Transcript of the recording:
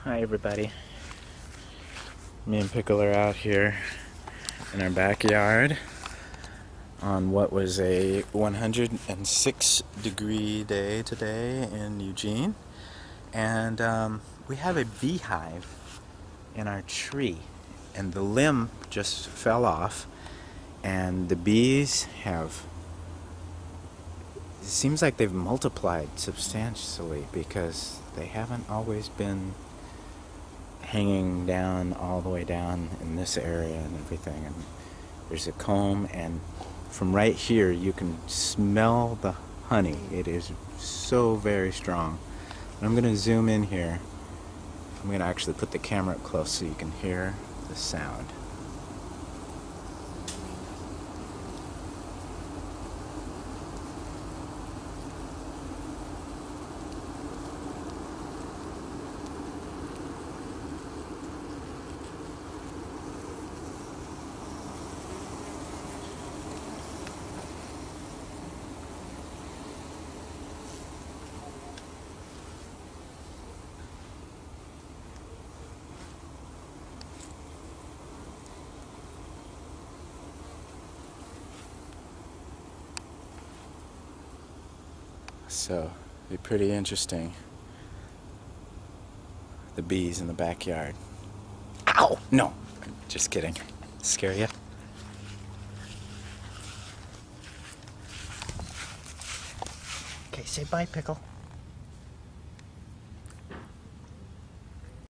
Hi everybody. Me and Pickle are out here in our backyard on what was a 106 degree day today in Eugene. And we have a beehive in our tree, and the limb just fell off, and the bees have, it seems like they've multiplied substantially because they haven't always been hanging down all the way down in this area and everything. And there's a comb, and from right here you can smell the honey. It is so very strong. And I'm going to zoom in here. I'm going to actually put the camera up close so you can hear the sound. So, it'd be pretty interesting. The bees in the backyard. Ow! No! Just kidding. Scare ya? Okay, say bye, Pickle.